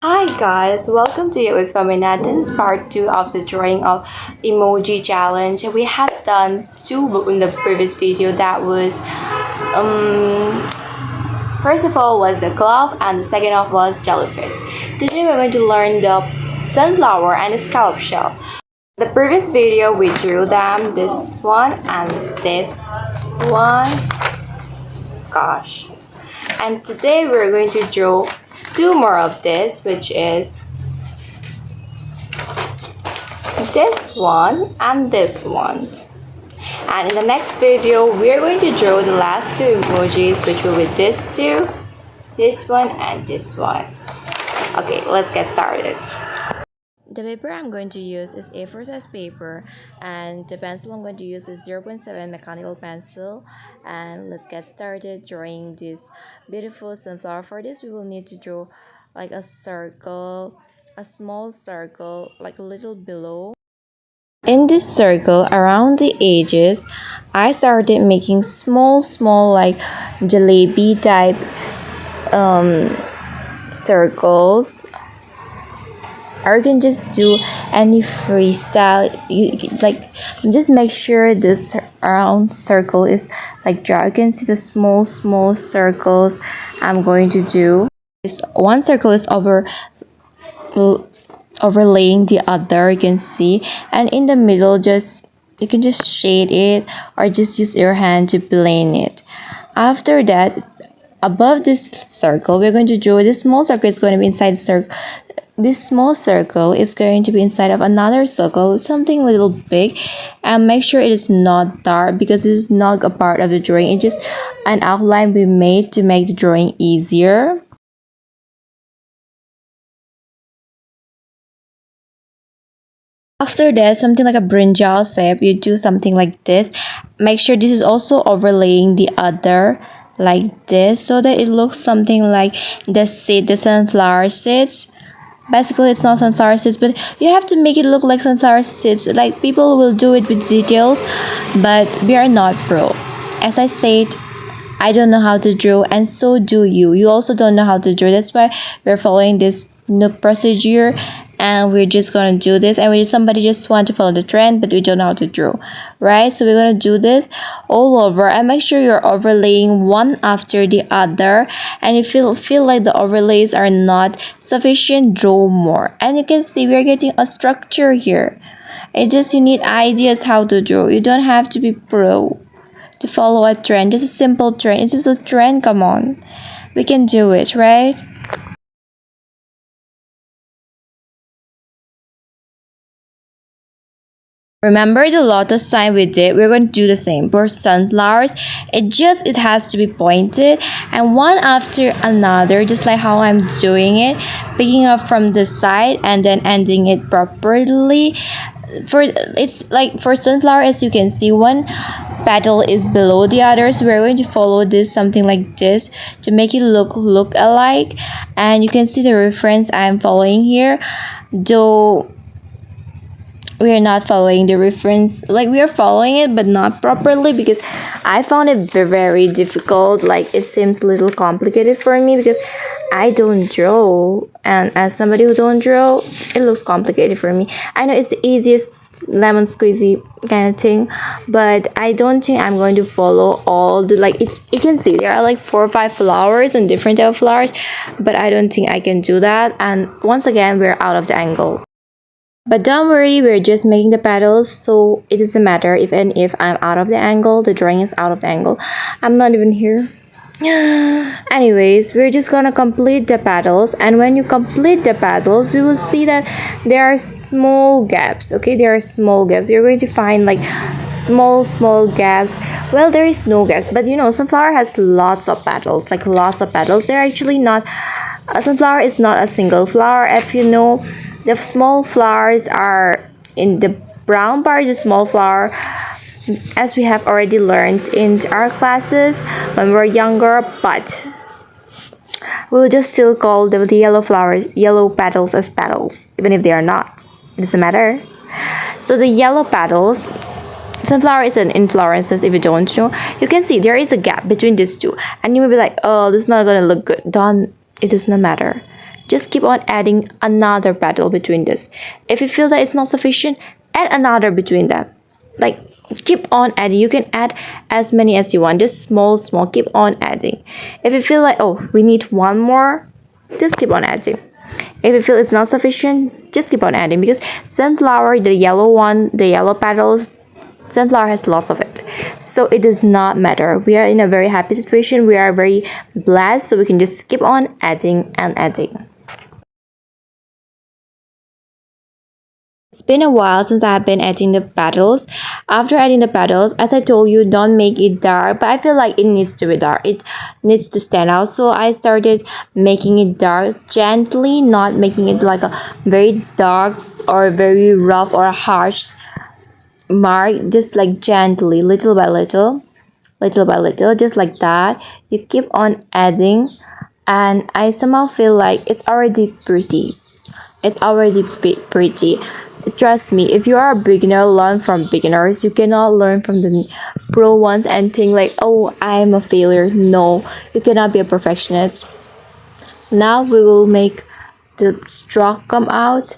Hi guys, welcome to It with Femina. This is part 2 of the drawing of emoji challenge. We had done two in the previous video. That was first of all was the glove and the second of was jellyfish. Today we're going to learn the sunflower and the scallop shell. The previous video we drew them, this one and this one. Gosh. And today we're going to draw two more of this, which is this one and this one. And in the next video we're going to draw the last two emojis, which will be this two, this one and this one. Okay, let's get started. The paper I'm going to use is A4 size paper, and the pencil I'm going to use is 0.7 mechanical pencil. And let's get started drawing this beautiful sunflower. For this we will need to draw like a circle, a small circle, like a little below. In this circle around the edges, I started making small like jalebi type circles, or you can just do any freestyle. You like just make sure this round circle is like dry. You can see the small circles I'm going to do. This one circle is overlaying the other, you can see, and in the middle just you can just shade it or just use your hand to blend it. After that, above this circle we're going to draw this small circle. Is going to be inside the circle. This small circle is going to be inside of another circle, something a little big, and make sure it is not dark because this is not a part of the drawing. It's just an outline we made to make the drawing easier. After that, something like a brinjal shape, you do something like this. Make sure this is also overlaying the other like this, so that it looks something like the seed, the sunflower seeds. Basically it's not sunflower seeds, but you have to make it look like sunflower seeds. Like people will do it with details, but we are not pro. As I said, I don't know how to draw, and so do you also don't know how to draw. That's why we're following this new procedure, and we're just gonna do this, and somebody just want to follow the trend, but we don't know how to draw, right? So we're gonna do this all over, and make sure you're overlaying one after the other, and if you feel like the overlays are not sufficient, draw more. And you can see we're getting a structure here. It just, you need ideas how to draw. You don't have to be pro to follow a trend. Just a simple trend. It's just a trend. Come on, we can do it, right? Remember the lotus sign we did? We're going to do the same for sunflowers. It has to be pointed, and one after another, just like how I'm doing it, picking up from the side and then ending it properly. It's like for sunflower, as you can see, one petal is below the others. We're going to follow this something like this to make it look alike, and you can see the reference I'm following here, though we are not following the reference. Like, we are following it but not properly, because I found it very difficult. Like, it seems a little complicated for me because I don't draw, and as somebody who don't draw, it looks complicated for me. I know it's the easiest lemon squeezy kind of thing, but I don't think I'm going to follow all the, like, you can see there are like 4 or 5 flowers and different type of flowers, but I don't think I can do that. And once again, we're out of the angle. But don't worry, we're just making the petals, so it doesn't matter if I'm out of the angle, the drawing is out of the angle. I'm not even here. Anyways, we're just gonna complete the petals, and when you complete the petals, you will see that there are small gaps. Okay, there are small gaps. You're going to find like small gaps. Well, there is no gaps, but you know, sunflower has lots of petals, like lots of petals. They're actually not, a sunflower is not a single flower. If you know, the small flowers are in the brown part, the small flower, as we have already learned in our classes when we were younger, but we'll just still call the yellow flowers, yellow petals, as petals, even if they are not. It doesn't matter. So the yellow petals, sunflower is an inflorescence. If you don't know, you can see there is a gap between these two, and you will be like, oh, this is not gonna look good. Don't, it does not matter. just keep on adding another petal between this. If you feel that it's not sufficient, add another between them. Like, keep on adding. You can add as many as you want, just small, keep on adding. If you feel like, oh, we need one more, just keep on adding. If you feel it's not sufficient, just keep on adding, because sunflower, the yellow one, the yellow petals, sunflower has lots of it, so it does not matter. We are in a very happy situation, we are very blessed, so we can just keep on adding and adding. It's been a while since I have been adding the petals. After adding the petals, as I told you, don't make it dark, but I feel like it needs to be dark. It needs to stand out. So I started making it dark gently, not making it like a very dark or very rough or harsh mark, just like gently, little by little, just like that. You keep on adding, and I somehow feel like it's already pretty. It's already pretty. Trust me, if you are a beginner, learn from beginners. You cannot learn from the pro ones and think like, oh, I am a failure. No, you cannot be a perfectionist. Now we will make the stroke come out.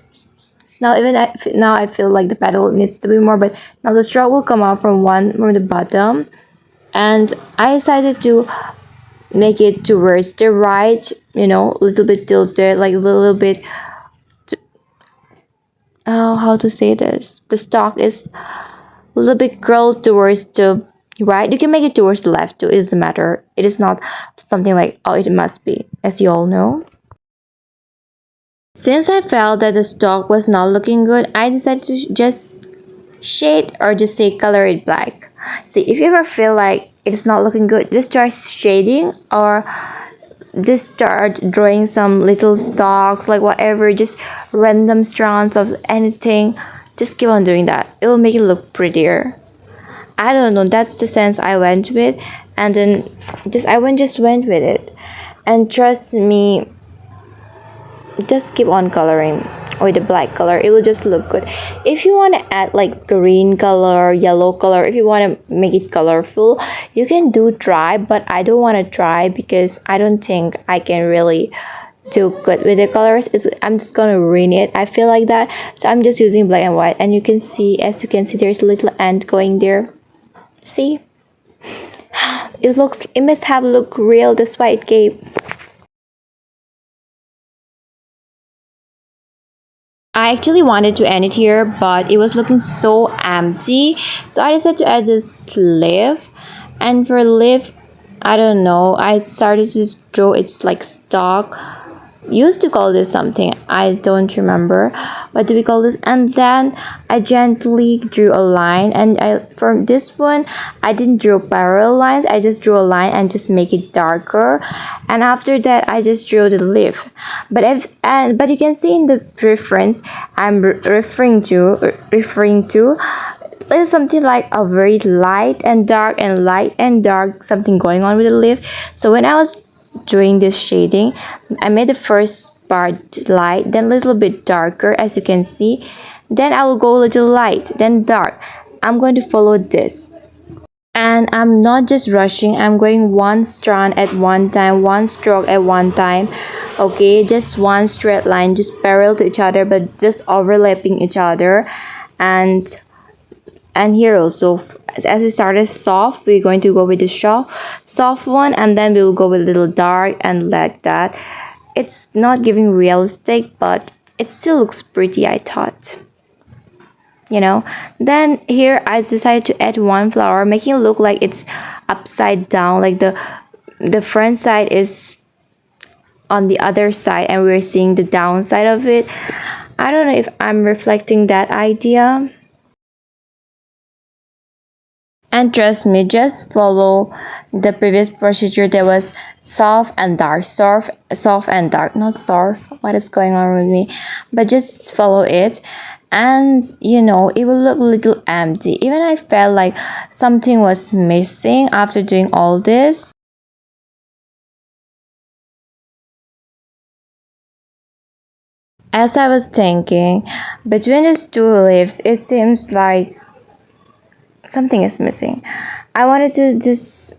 Now I feel like the petal needs to be more, but now the stroke will come out from the bottom, and I decided to make it towards the right, a little bit tilted, like a little bit. Oh, how to say this? The stalk is a little bit curled towards the right. You can make it towards the left too. It doesn't matter. It is not something like, oh, it must be, as you all know. Since I felt that the stalk was not looking good, I decided to just shade, or just say color it black. See, if you ever feel like it is not looking good, just try shading, or just start drawing some little stalks, like whatever, just random strands of anything. Just keep on doing that. It will make it look prettier. I don't know, that's the sense I went with, and then just went with it. And trust me, just keep on coloring with the black color. It will just look good. If you want to add like green color, yellow color, if you want to make it colorful, you can try, but I don't want to try because I don't think I can really do good with the colors. I'm just gonna ruin it, I feel like that. So I'm just using black and white, and as you can see, there's a little ant going there. See, it must have looked real, that's why it gave. I actually wanted to end it here, but it was looking so empty, so I decided to add this leaf. And for leaf, I don't know, I started to draw its like stalk. Used to call this something, I don't remember what do we call this. And then I gently drew a line, and for this one I didn't draw parallel lines, I just drew a line and just make it darker. And after that I just drew the leaf. But you can see in the reference I'm referring to there's something like a very light and dark and light and dark, something going on with the leaf. So when I was doing this shading, I made the first part light, then a little bit darker, as you can see. Then I will go a little light, then dark. I'm going to follow this. And I'm not just rushing, I'm going one strand at one time, one stroke at one time. Okay, just one straight line, just parallel to each other, but just overlapping each other. And here also, as we started soft, we're going to go with the soft one, and then we will go with a little dark, and like that. It's not giving realistic, but it still looks pretty, I thought. Then here I decided to add one flower, making it look like it's upside down, like the front side is on the other side and we're seeing the downside of it. I don't know if I'm reflecting that idea. And trust me, just follow the previous procedure. There was soft and dark, soft and dark, not soft. What is going on with me? But just follow it, and it will look a little empty. Even I felt like something was missing after doing all this. As I was thinking, between these two leaves, it seems like something is missing. I wanted to just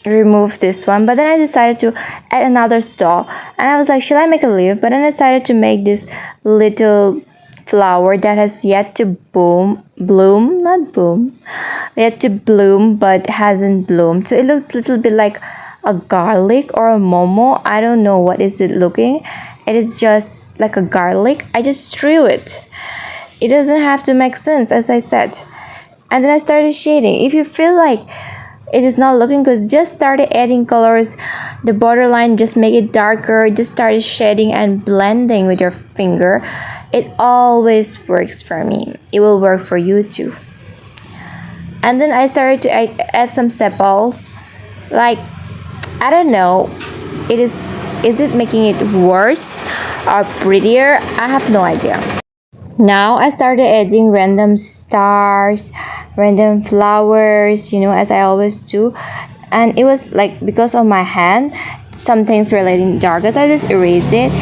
remove this one, but then I decided to add another stalk, and I was like, should I make a leaf? But then I decided to make this little flower that has yet to bloom, not boom, yet to bloom but hasn't bloomed. So it looks a little bit like a garlic or a momo. I don't know what is it looking. It is just like a garlic. I just drew it. It doesn't have to make sense, as I said. And then I started shading. If you feel like it is not looking good, just started adding colors, the borderline, just make it darker, just started shading and blending with your finger. It always works for me. It will work for you too. And then I started to add some sepals. Like, I don't know, is it making it worse or prettier? I have no idea. Now I started adding random stars, random flowers, as I always do. And it was like, because of my hand, some things were letting darker, so I just erased it.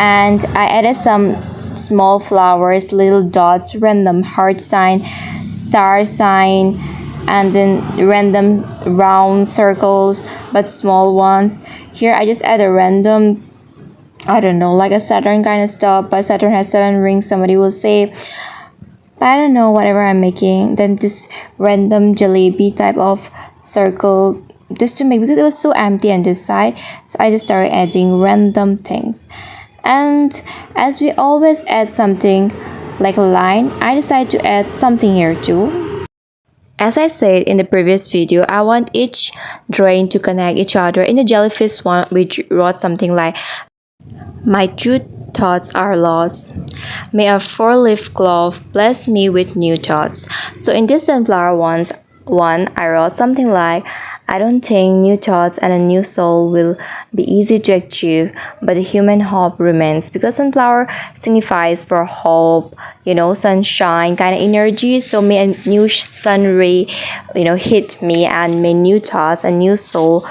And I added some small flowers, little dots, random heart sign, star sign, and then random round circles, but small ones. Here I just add a random, I don't know, like a Saturn kind of stuff, but Saturn has 7 rings, somebody will say. But I don't know, whatever I'm making. Then this random jalebi type of circle, just to make, because it was so empty on this side, so I just started adding random things. And as we always add something like a line, I decided to add something here too. As I said in the previous video, I want each drawing to connect each other. In the jellyfish one, we wrote something like, my true thoughts are lost. May a four-leaf cloth bless me with new thoughts. So in this sunflower one, I wrote something like, I don't think new thoughts and a new soul will be easy to achieve, but the human hope remains, because sunflower signifies for hope, sunshine kind of energy. So may a new sun ray, hit me, and may new thoughts and new soul,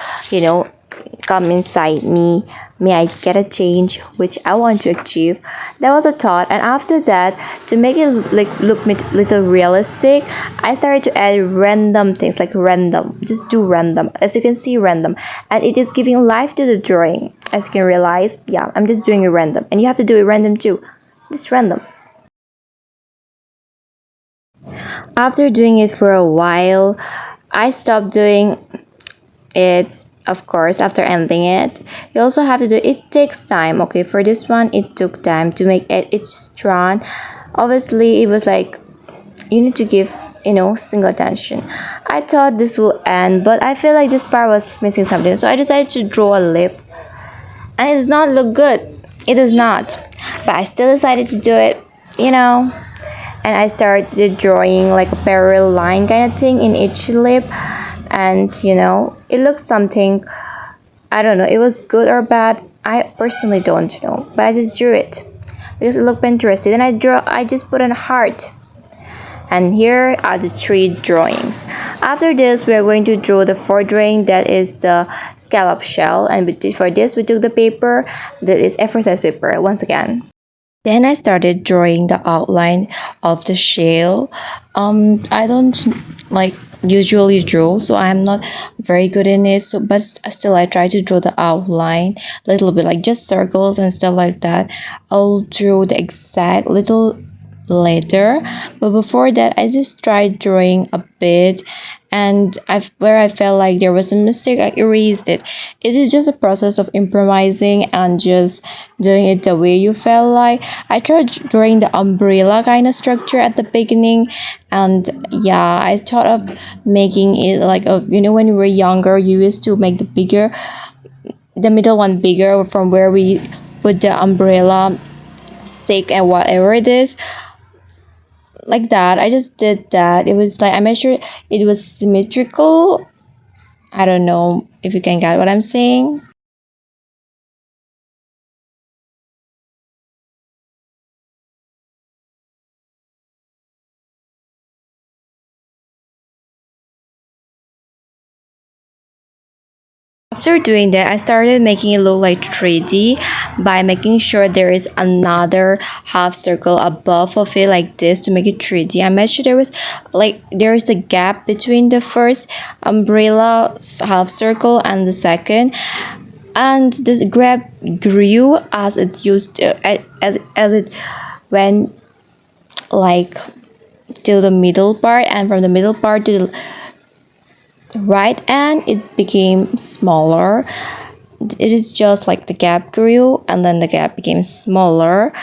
come inside me. May I get a change which I want to achieve. That was a thought, and after that, to make it look little realistic, I started to add random things, like random. Just do random, as you can see, random, and it is giving life to the drawing. As you can realize, yeah, I'm just doing it random, and you have to do it random too. Just random. After doing it for a while, I stopped doing it, of course, after ending it. You also have to do it takes time. Okay, for this one, it took time to make it each strand. Obviously, it was like, you need to give, single attention. I thought this will end, but I feel like this part was missing something, so I decided to draw a lip, and it does not look good. It does not, but I still decided to do it, and I started drawing like a parallel line kind of thing in each lip, and it looks something, I don't know, it was good or bad, I personally don't know, but I just drew it because it looked interesting. And I just put in a heart, and here are the 3 drawings. After this, we are going to draw the 4th drawing, that is the scallop shell, and for this we took the paper that is A4 size paper once again. Then I started drawing the outline of the shell. I don't like usually draw, so I'm not very good in it. So, but still, I try to draw the outline a little bit, like just circles and stuff like that. I'll draw the exact little later, but before that, I just tried drawing a bit, and where I felt like there was a mistake, I erased it. It is just a process of improvising and just doing it the way you felt like. I tried drawing the umbrella kind of structure at the beginning, and yeah, I thought of making it like a, when you were younger, you used to make the middle one bigger from where we put the umbrella stick and whatever it is, like that. I just did that. It was like, I made sure it was symmetrical. I don't know if you can get what I'm saying. After doing that, I started making it look like 3D by making sure there is another half circle above of it like this to make it 3D. I made sure there is a gap between the first umbrella half circle and the second, and this grab grew as it used as it went like till the middle part, and from the middle part to the right end it became smaller. It is just like the gap grew and then the gap became smaller.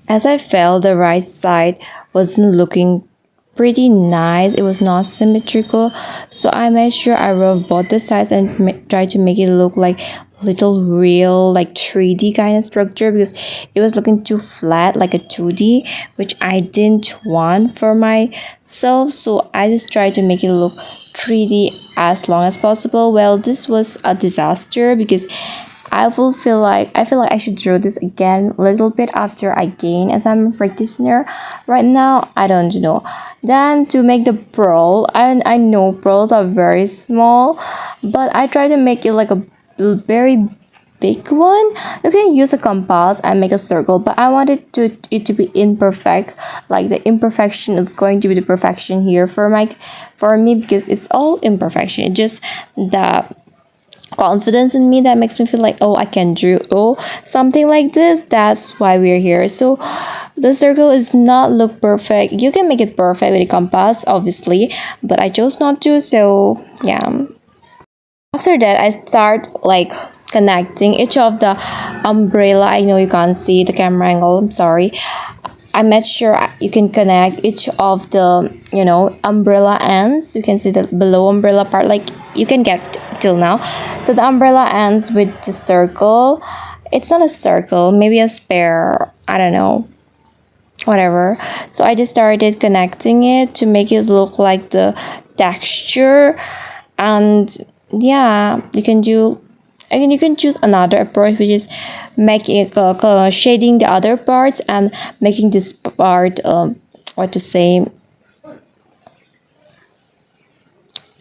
As I felt the right side wasn't looking pretty nice, it was not symmetrical, so I made sure I wrote both the sides and tried to make it look like little real like 3D kind of structure, because it was looking too flat like a 2D, which I didn't want for myself. So I just tried to make it look 3D as long as possible. Well, this was a disaster because I feel like I should draw this again a little bit after I gain as I'm a practitioner. Right now, I don't know. Then to make the pearl, I know pearls are very small, but I try to make it like a very big one. You can use a compass and make a circle, but I wanted it to be imperfect. Like the imperfection is going to be the perfection here for me, because it's all imperfection. It just the confidence in me that makes me feel like, oh, I can draw, oh, something like this. That's why we're here. So the circle is not look perfect. You can make it perfect with a compass obviously, but I chose not to. So yeah, after that I start like connecting each of the umbrella. I know you can't see the camera angle, I'm sorry. I made sure you can connect each of the umbrella ends. You can see the below umbrella part, like you can get till now. So the umbrella ends with the circle. It's not a circle, maybe a spare, I don't know, whatever. So I just started connecting it to make it look like the texture. And yeah, you can do again, you can choose another approach, which is making shading the other parts and making this part what to say,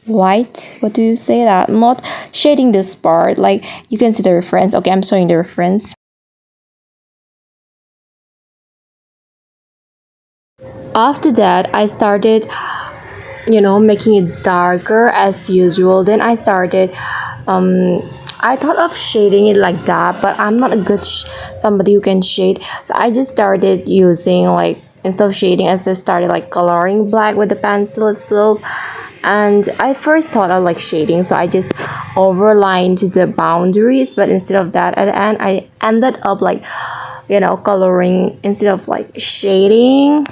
white. What do you say that? Not shading this part, like you can see the reference. Okay, I'm showing the reference. After that I started making it darker as usual. Then I started I thought of shading it like that, but I'm not a good somebody who can shade. So I just started using like, instead of shading, I just started like coloring black with the pencil itself. And I first thought of like shading, so I just overlined the boundaries, but instead of that, at the end I ended up like coloring instead of like shading.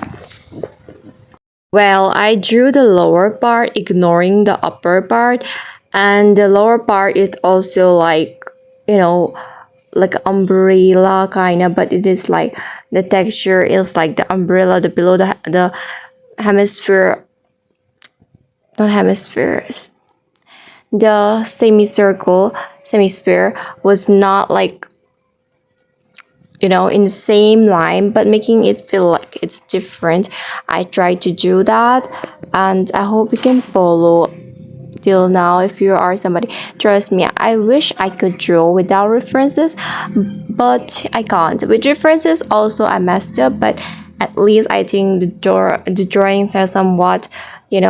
Well, I drew the lower part, ignoring the upper part, and the lower part is also like, you know, like umbrella kind of, but it is like the texture is like the umbrella, the below the hemisphere, not hemispheres, the semicircle, semisphere was not like in the same line, but making it feel like it's different. I tried to do that, and I hope you can follow till now. If you are somebody, trust me, I wish I could draw without references, but I can't. With references also I messed up, but at least I think the drawings are somewhat, you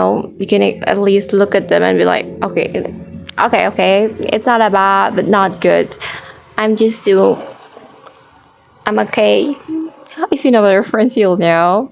can at least look at them and be like, okay, okay, it's not that bad but not good. I'm just too I'm okay. If you know the reference, you'll know.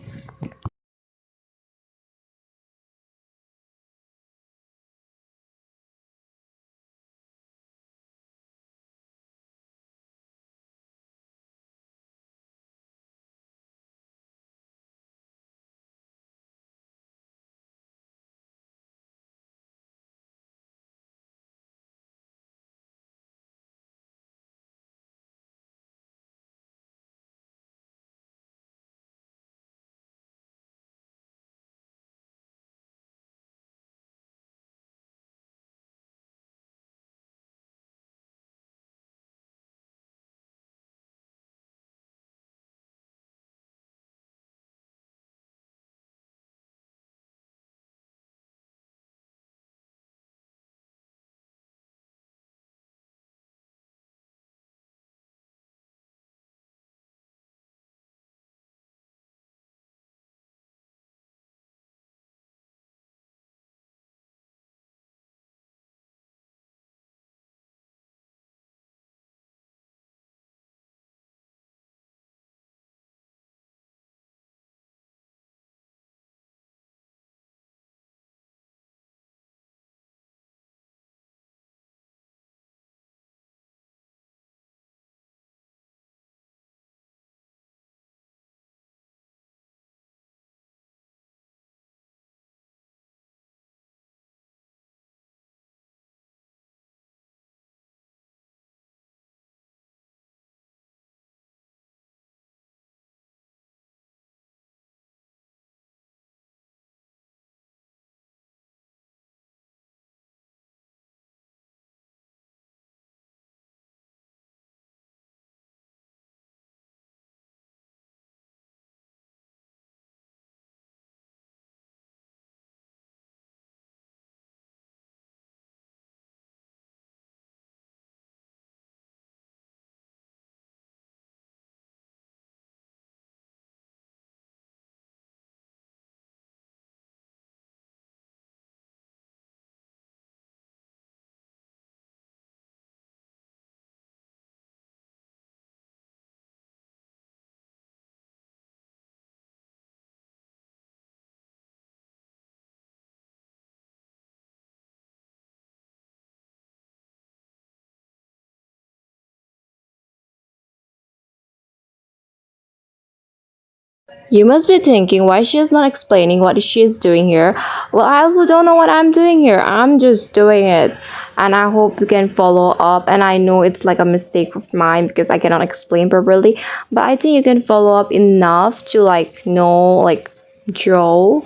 You must be thinking why she is not explaining what she is doing here. Well, I also don't know what I'm doing here. I'm just doing it. And I hope you can follow up. And I know it's like a mistake of mine because I cannot explain properly. But I think you can follow up enough to like know, like draw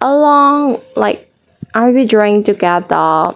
along. Like, are we drawing together?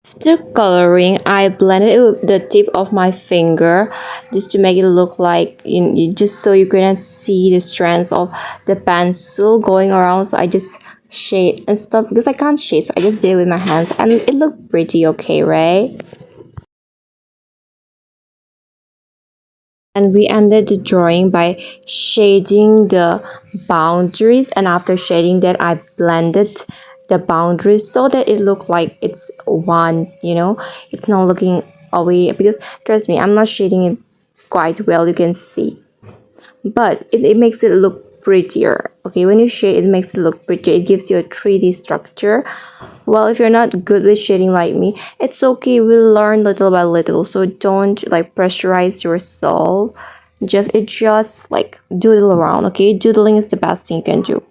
After coloring, I blended it with the tip of my finger just to make it look like just so you couldn't see the strands of the pencil going around. So I just shade and stuff because I can't shade, so I just did it with my hands and it looked pretty okay, right? And we ended the drawing by shading the boundaries, and after shading that I blended the boundaries so that it looked like it's one, it's not looking away because trust me, I'm not shading it quite well, you can see, but it makes it look prettier. Okay, when you shade, it makes it look prettier, it gives you a 3D structure. Well, if you're not good with shading like me, it's okay, we'll learn little by little, so don't like pressurize yourself. Just like doodle around. Okay, doodling is the best thing you can do.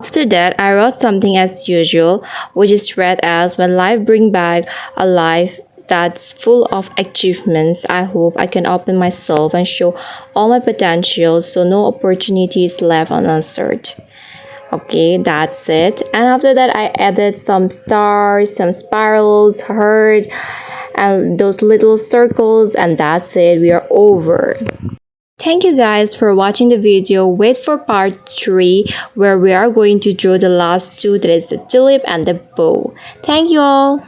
After that, I wrote something as usual, which is read as when life bring back a life that's full of achievements. I hope I can open myself and show all my potential so no opportunity is left unanswered. Okay, that's it. And after that, I added some stars, some spirals, heart, and those little circles, and that's it. We are over. Thank you guys for watching the video. Wait for part 3 where we are going to draw the last two, that is the tulip and the bow. Thank you all.